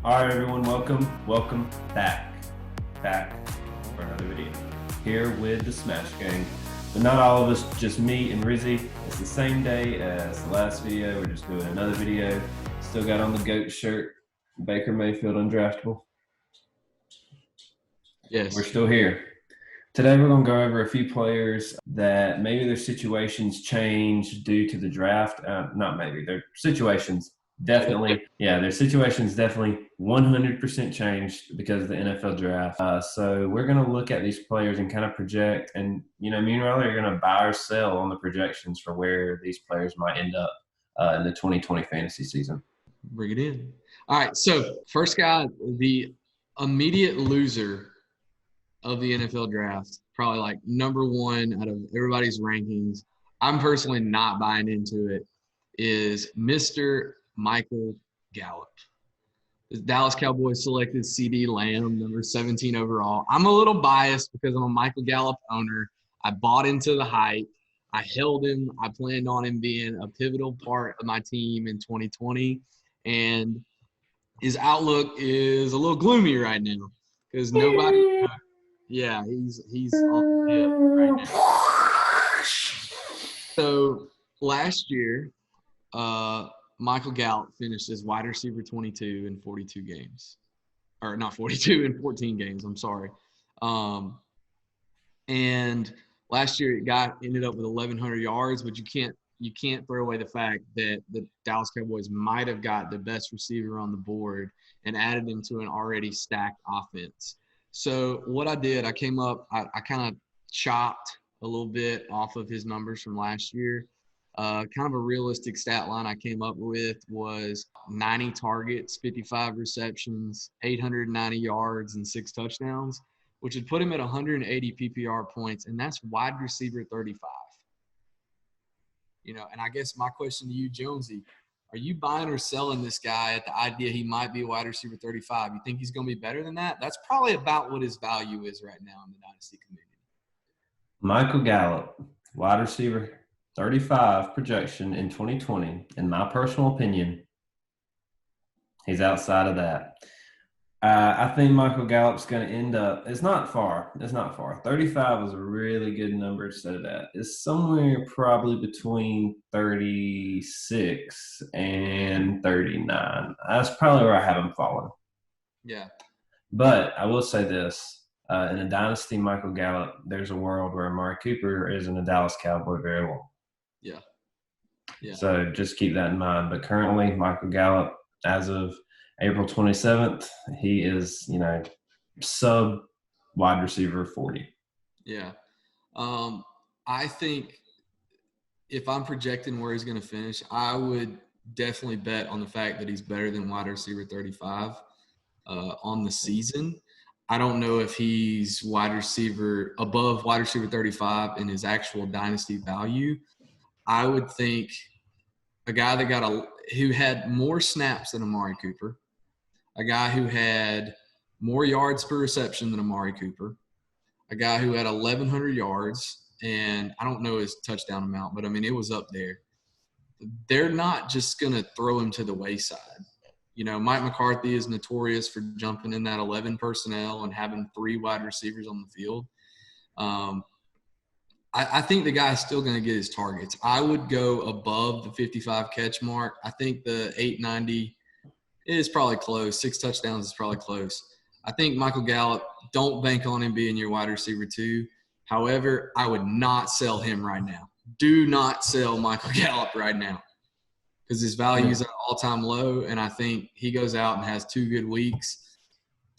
All right, everyone, welcome back for another video here with the Smash Gang. But not all of us, just me and Rizzy. It's the same day as the last video. We're just doing another video. Still got on the GOAT shirt, Baker Mayfield undraftable. Yes. We're still here. Today we're going to go over a few players that maybe their situations changed due to the draft. Not maybe, their situations definitely, their situations definitely 100% changed because of the NFL draft. So we're going to look at these players and kind of project. And, me and Riley are going to buy or sell on the projections for where these players might end up in the 2020 fantasy season. Bring it in. All right, so first guy, the immediate loser of the NFL draft, probably like number one out of everybody's rankings, I'm personally not buying into it, is Mr. Michael Gallup. The Dallas Cowboys selected CD Lamb, number 17 overall. I'm a little biased because I'm a Michael Gallup owner. I bought into the hype. I held him. I planned on him being a pivotal part of my team in 2020. And his outlook is a little gloomy right now because nobody – yeah, he's on the dip right now. So last year, Michael Gallant finished as wide receiver 22 in 42 games. Or not 42, in 14 games, I'm sorry. And last year, the guy ended up with 1,100 yards, but you can't throw away the fact that the Dallas Cowboys might have got the best receiver on the board and added him to an already stacked offense. So what I did, I came up, I kind of chopped a little bit off of his numbers from last year. Kind of a realistic stat line I came up with was 90 targets, 55 receptions, 890 yards, and 6 touchdowns, which would put him at 180 PPR points, and that's wide receiver 35. And I guess my question to you, Jonesy, are you buying or selling this guy at the idea he might be a wide receiver 35? You think he's going to be better than that? That's probably about what his value is right now in the Dynasty community. Michael Gallup, wide receiver 35 projection in 2020. In my personal opinion, he's outside of that. I think Michael Gallup's going to end up – it's not far. 35 is a really good number to set it at. It's somewhere probably between 36 and 39. That's probably where I have him falling. Yeah. But I will say this. In a dynasty Michael Gallup, there's a world where Amari Cooper isn't a Dallas Cowboy very long. Yeah. So just keep that in mind. But currently, Michael Gallup, as of April 27th, he is, sub wide receiver 40. Yeah. I think if I'm projecting where he's going to finish, I would definitely bet on the fact that he's better than wide receiver 35 on the season. I don't know if he's above wide receiver 35 in his actual dynasty value. I would think a guy who had more snaps than Amari Cooper, a guy who had more yards per reception than Amari Cooper, a guy who had 1,100 yards, and I don't know his touchdown amount, but, it was up there. They're not just going to throw him to the wayside. Mike McCarthy is notorious for jumping in that 11 personnel and having 3 wide receivers on the field. I think the guy's still going to get his targets. I would go above the 55 catch mark. I think the 890 is probably close. 6 touchdowns is probably close. I think Michael Gallup, don't bank on him being your wide receiver 2. However, I would not sell him right now. Do not sell Michael Gallup right now because his value is at an all-time low, and I think he goes out and has 2 good weeks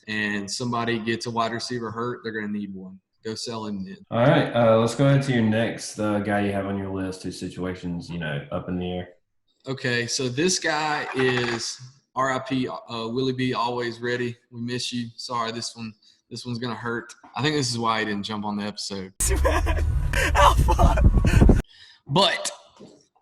and somebody gets a wide receiver hurt, they're going to need one. Go sell him then. All right, let's go ahead to your next guy you have on your list whose situation's, up in the air. Okay, so this guy is RIP Willie B, always ready. We miss you. Sorry, this one's going to hurt. I think this is why he didn't jump on the episode. But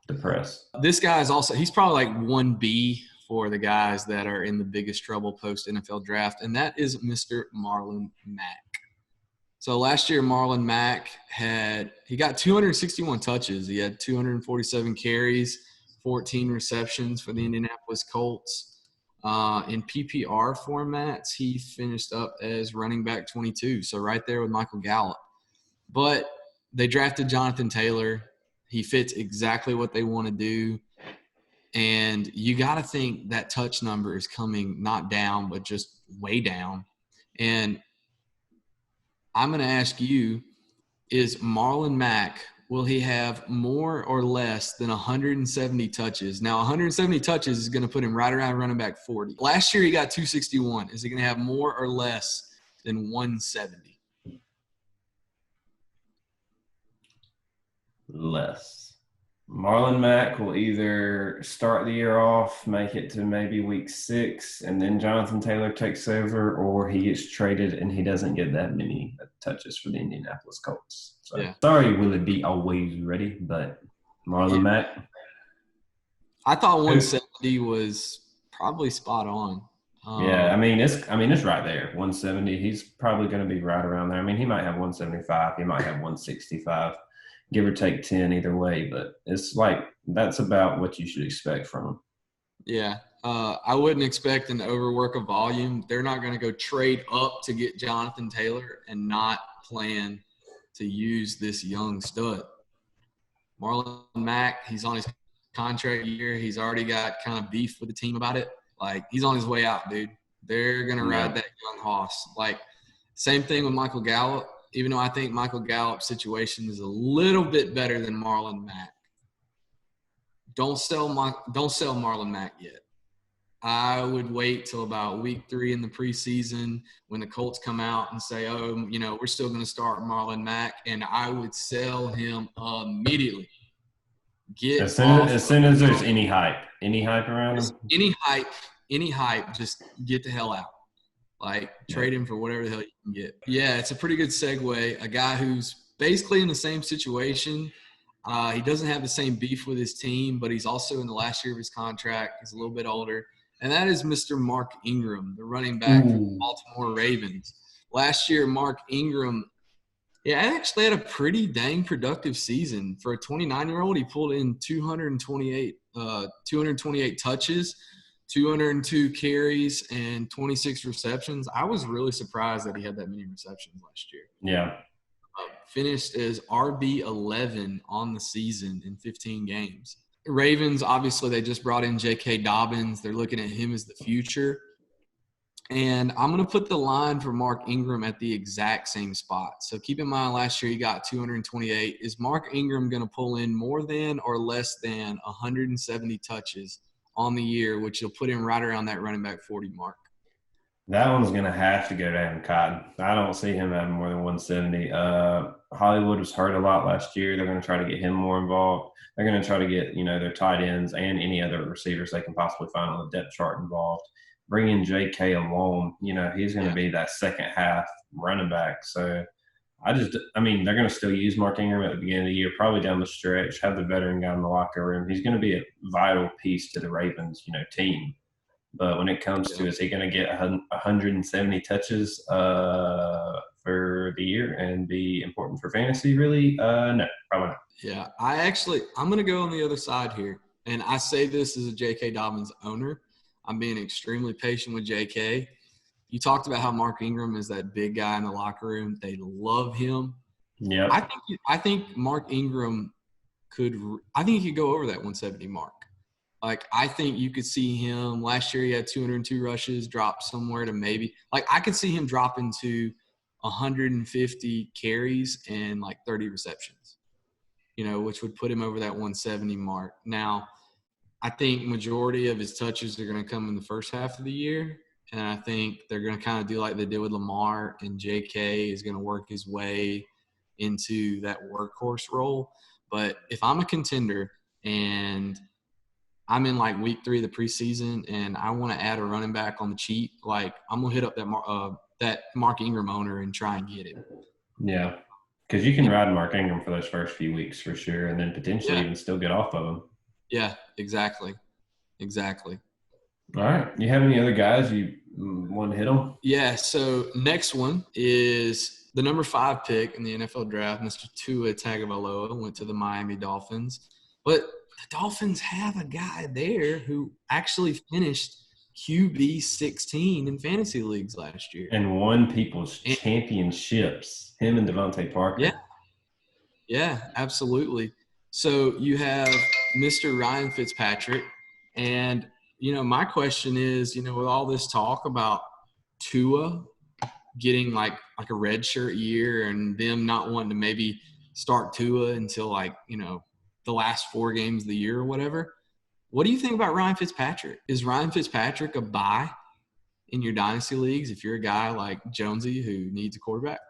depressed. This guy is also – he's probably like 1B for the guys that are in the biggest trouble post-NFL draft, and that is Mr. Marlon Mac. So last year, Marlon Mac he got 261 touches. He had 247 carries, 14 receptions for the Indianapolis Colts. In PPR formats, he finished up as running back 22, so right there with Michael Gallup. But they drafted Jonathan Taylor. He fits exactly what they want to do. And you got to think that touch number is coming not down, but just way down. And I'm going to ask you, is Marlon Mack, will he have more or less than 170 touches? Now, 170 touches is going to put him right around running back 40. Last year, he got 261. Is he going to have more or less than 170? Less. Marlon Mack will either start the year off, make it to maybe week 6, and then Jonathan Taylor takes over, or he gets traded and he doesn't get that many touches for the Indianapolis Colts. So, yeah. Sorry, will it be always ready? But Marlon Mack. I thought 170 was probably spot on. Yeah, I mean it's right there. 170. He's probably going to be right around there. I mean, he might have 175. He might have 165. Give or take 10 either way, but it's like that's about what you should expect from him. Yeah, I wouldn't expect an overwork of volume. They're not going to go trade up to get Jonathan Taylor and not plan to use this young stud. Marlon Mack, he's on his contract year. He's already got kind of beef with the team about it. Like, he's on his way out, dude. They're going to ride that young horse. Like, same thing with Michael Gallup. Even though I think Michael Gallup's situation is a little bit better than Marlon Mack. Don't sell Marlon Mack yet. I would wait till about week 3 in the preseason when the Colts come out and say, oh, we're still going to start Marlon Mack, and I would sell him immediately. As soon as there's any hype around him? Any hype, just get the hell out. Like, trade him for whatever the hell you can get. Yeah, it's a pretty good segue. A guy who's basically in the same situation. He doesn't have the same beef with his team, but he's also in the last year of his contract. He's a little bit older. And that is Mr. Mark Ingram, the running back for the Baltimore Ravens. Last year, Mark Ingram, actually had a pretty dang productive season. For a 29-year-old, he pulled in 228 touches, 202 carries, and 26 receptions. I was really surprised that he had that many receptions last year. Yeah. Finished as RB11 on the season in 15 games. The Ravens, obviously, they just brought in J.K. Dobbins. They're looking at him as the future. And I'm going to put the line for Mark Ingram at the exact same spot. So keep in mind, last year he got 228. Is Mark Ingram going to pull in more than or less than 170 touches on the year, which will put him right around that running back 40 mark? That one's going to have to go down Cotton. I don't see him having more than 170. Hollywood was hurt a lot last year. They're going to try to get him more involved. They're going to try to get, their tight ends and any other receivers they can possibly find on the depth chart involved. Bring in J.K. alone. He's going to be that second half running back. So they're going to still use Mark Ingram at the beginning of the year, probably down the stretch, have the veteran guy in the locker room. He's going to be a vital piece to the Ravens, team. But when it comes to, is he going to get 170 touches for the year and be important for fantasy, really? No, probably not. Yeah, I'm going to go on the other side here. And I say this as a J.K. Dobbins owner. I'm being extremely patient with J.K. You talked about how Mark Ingram is that big guy in the locker room. They love him. Yeah. I think Mark Ingram could go over that 170 mark. Like, I think you could see him – last year he had 202 rushes, drop somewhere to maybe – like, I could see him dropping to 150 carries and, 30 receptions, which would put him over that 170 mark. Now, I think majority of his touches are going to come in the first half of the year, and I think they're going to kind of do like they did with Lamar, and J.K. is going to work his way into that workhorse role. But if I'm a contender and – I'm in week 3 of the preseason and I want to add a running back on the cheap, I'm going to hit up that Mark Ingram owner and try and get him. Yeah, because you can ride Mark Ingram for those first few weeks for sure, and then potentially even still get off of him. Yeah, exactly. All right. You have any other guys you want to hit on? Yeah, so next one is the number 5 pick in the NFL draft, Mr. Tua Tagovailoa, went to the Miami Dolphins. But the Dolphins have a guy there who actually finished QB 16 in fantasy leagues last year. And won people's championships. Him and Devontae Parker. Yeah, absolutely. So you have Mr. Ryan Fitzpatrick. And, my question is, with all this talk about Tua getting like a redshirt year and them not wanting to maybe start Tua until the last 4 games of the year or whatever, what do you think about Ryan Fitzpatrick? Is Ryan Fitzpatrick a buy in your dynasty leagues if you're a guy like Jonesy who needs a quarterback?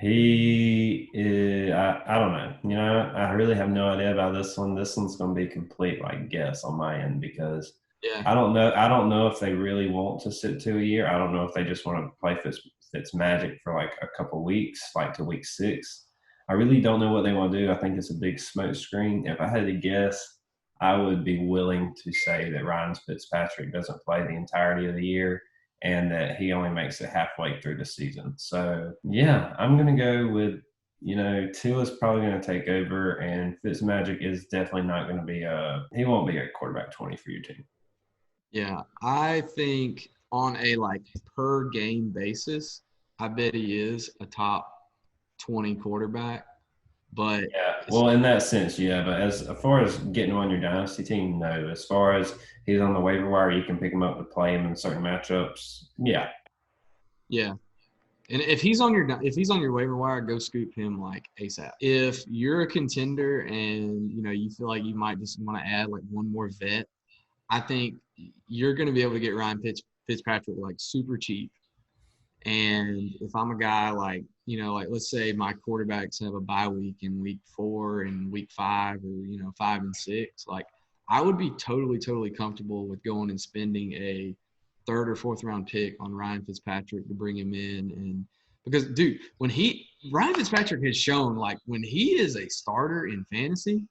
He is, I don't know. I really have no idea about this one. This one's going to be complete guess on my end because I don't know. I don't know if they really want to sit to a year. I don't know if they just want to play Fitz magic for a couple weeks, to week 6. I really don't know what they want to do. I think it's a big smoke screen. If I had to guess, I would be willing to say that Ryan Fitzpatrick doesn't play the entirety of the year and that he only makes it halfway through the season. So, yeah, I'm going to go with, Tua's probably going to take over, and Fitzmagic is definitely not going to be he won't be a quarterback 20 for your team. Yeah, I think on a per game basis, I bet he is a top 20 quarterback. But yeah, well, in that sense, yeah. But as far as getting on your dynasty team, no. As far as he's on the waiver wire, you can pick him up to play him in certain matchups. Yeah. Yeah. And if he's on your waiver wire, go scoop him ASAP. If you're a contender and you feel like you might just want to add one more vet, I think you're going to be able to get Ryan Fitzpatrick super cheap. And if I'm a guy let's say my quarterbacks have a bye week in week 4 and week 5 or 5 and 6, I would be totally comfortable with going and spending a 3rd or 4th round pick on Ryan Fitzpatrick to bring him in. And because dude, Ryan Fitzpatrick has shown when he is a starter in fantasy,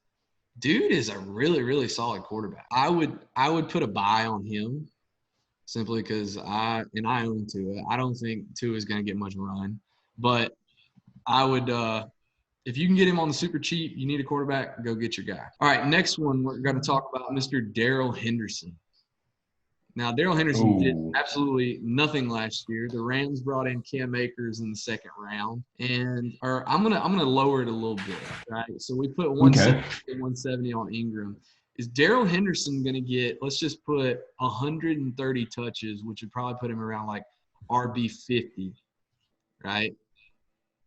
dude is a really solid quarterback. I would put a buy on him simply because I own Tua. I don't think Tua is going to get much run, but I would if you can get him on the super cheap, you need a quarterback, go get your guy. All right, next one we're going to talk about Mr. Darrell Henderson. Now, Darrell Henderson did absolutely nothing last year. The Rams brought in Cam Akers in the 2nd round, I'm gonna lower it a little bit, right? So we put 170 on Ingram. Is Darrell Henderson gonna get? Let's just put 130 touches, which would probably put him around RB 50, right?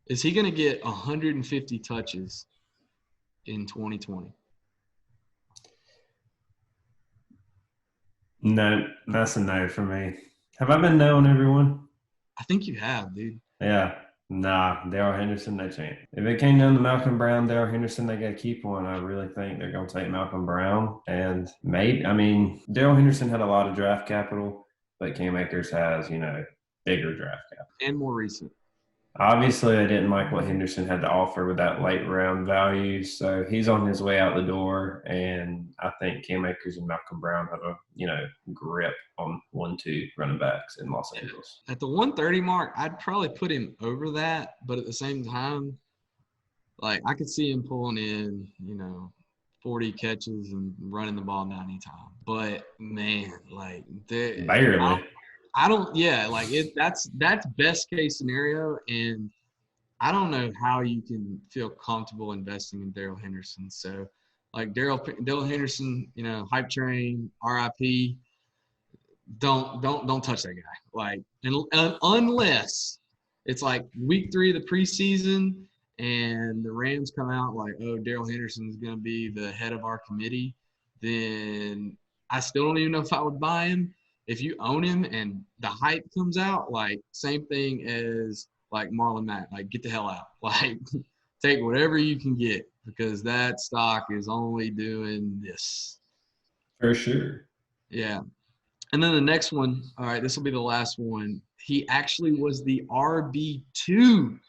Is he gonna get 150 touches in 2020? No, that's a no for me. Have I been no on everyone? I think you have, dude. Yeah. Nah, Darrell Henderson, no chance. If it came down to Malcolm Brown, Darrell Henderson, they got to keep one. I really think they're going to take Malcolm Brown. And Darrell Henderson had a lot of draft capital, but Cam Akers has, bigger draft capital. And more recent. Obviously, I didn't like what Henderson had to offer with that late round value, so he's on his way out the door. And I think Cam Akers and Malcolm Brown have a grip on 1-2 running backs in Los Angeles. At the 130 mark, I'd probably put him over that, but at the same time, I could see him pulling in 40 catches and running the ball 90 times. But man, barely. I don't. Yeah, that's best case scenario, and I don't know how you can feel comfortable investing in Darrell Henderson. So, Darrell Henderson, hype train, RIP. Don't touch that guy. Unless it's week 3 of the preseason and the Rams come out oh, Darrell Henderson is going to be the head of our committee, then I still don't even know if I would buy him. If you own him and the hype comes out, same thing as Marlon Mac, get the hell out. Take whatever you can get because that stock is only doing this. For sure. Yeah. And then the next one, all right, this will be the last one. He actually was the RB2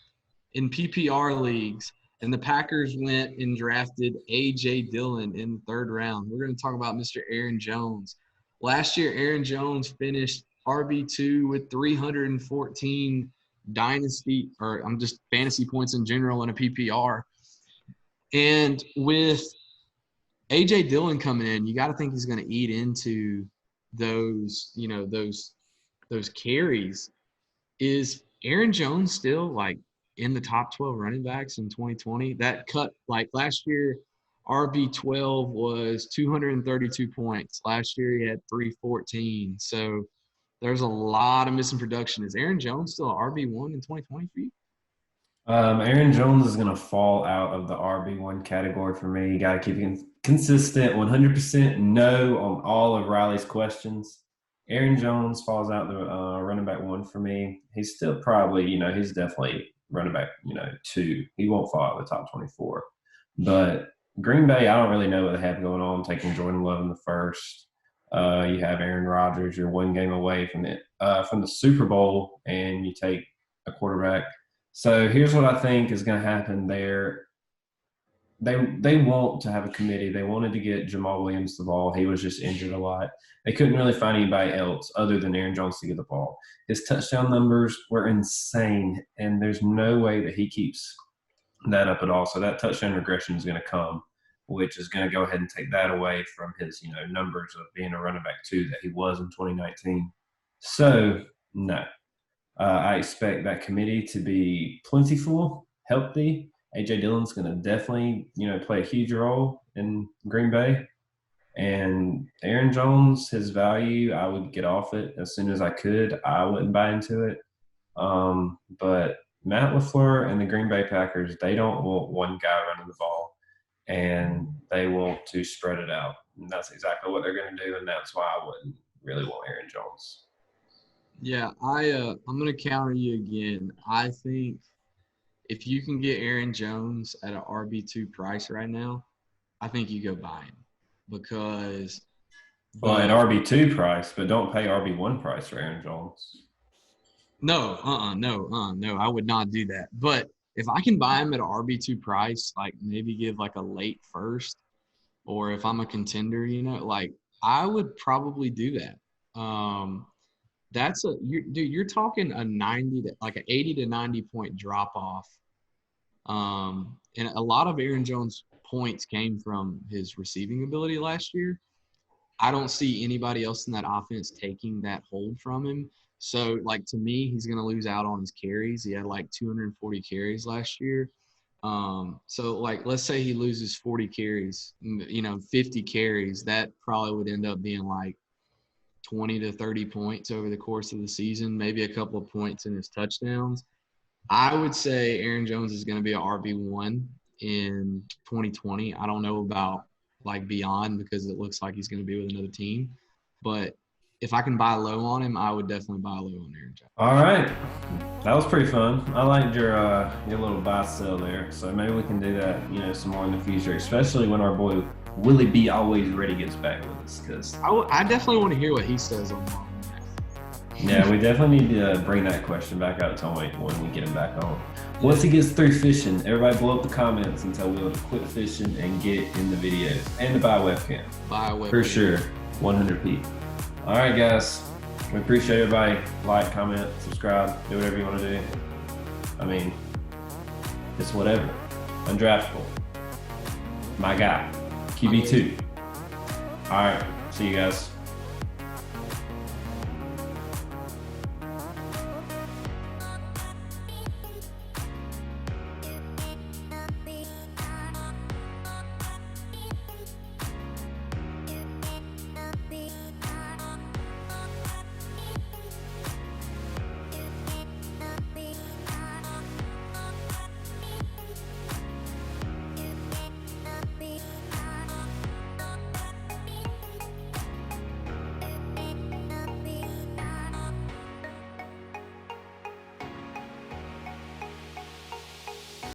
in PPR leagues, and the Packers went and drafted A.J. Dillon in the 3rd round. We're going to talk about Mr. Aaron Jones. Last year, Aaron Jones finished RB2 with 314 dynasty or just fantasy points in general in a PPR. And with A.J. Dillon coming in, you got to think he's going to eat into those, those carries. Is Aaron Jones still like in the top 12 running backs in 2020? That cut, like last year, RB12 was 232 points. Last year he had 314. So there's a lot of missing production. Is Aaron Jones still an RB1 in 2020 for you? Aaron Jones is going to fall out of the RB1 category for me. You got to keep it consistent, 100% no on all of Riley's questions. Aaron Jones falls out the running back one for me. He's still probably, he's definitely running back, two. He won't fall out of the top 24. But Green Bay, I don't really know what they have going on, taking Jordan Love in the first. You have Aaron Rodgers. You're one game away from the Super Bowl, and you take a quarterback. So here's what I think is going to happen there. They want to have a committee. They wanted to get Jamal Williams the ball. He was just injured a lot. They couldn't really find anybody else other than Aaron Jones to get the ball. His touchdown numbers were insane, and there's no way that he keeps that up at all. So that touchdown regression is going to come, which is going to go ahead and take that away from his, numbers of being a running back two that he was in 2019. So, no. I expect that committee to be plentiful, healthy. A.J. Dillon's going to definitely, play a huge role in Green Bay. And Aaron Jones, his value, I would get off it as soon as I could. I wouldn't buy into it. But Matt LaFleur and the Green Bay Packers, they don't want one guy running the ball, and they want to spread it out. And that's exactly what they're going to do, and that's why I wouldn't really want Aaron Jones. Yeah, I'm gonna counter you again. I think if you can get Aaron Jones at an RB2 price right now, I think you go buy him because. Well, at RB2 price, but don't pay RB1 price for Aaron Jones. No, no, I would not do that. But if I can buy him at an RB2 price, like maybe give like a late first, or if I'm a contender, like I would probably do that. You're talking a 90 to like an 80 to 90 point drop off. And a lot of Aaron Jones points came from his receiving ability last year. I don't see anybody else in that offense taking that hold from him. So, like, to me, he's going to lose out on his carries. He had like 240 carries last year. So, like, let's say he loses 40 carries, 50 carries. That probably would end up being like 20 to 30 points over the course of the season, maybe a couple of points in his touchdowns. I would say Aaron Jones is going to be an RB1 in 2020. I don't know about like beyond because it looks like he's going to be with another team. But if I can buy low on him, I would definitely buy low on Aaron Jones. All right. That was pretty fun. I liked your little buy sell there. So maybe we can do that, some more in the future, especially when our boy Willie B always ready gets back with us. Because I definitely want to hear what he says on Marlon Mac. Yeah, we definitely need to bring that question back out to him when we get him back on. Once he gets through fishing, everybody blow up the comments and tell Will to quit fishing and get in the videos and to buy a webcam. Buy a webcam. For sure, 100p. All right, guys. We appreciate everybody. Like, comment, subscribe, do whatever you want to do. I mean, it's whatever. Undraftable. My guy. QB2. All right. See you guys.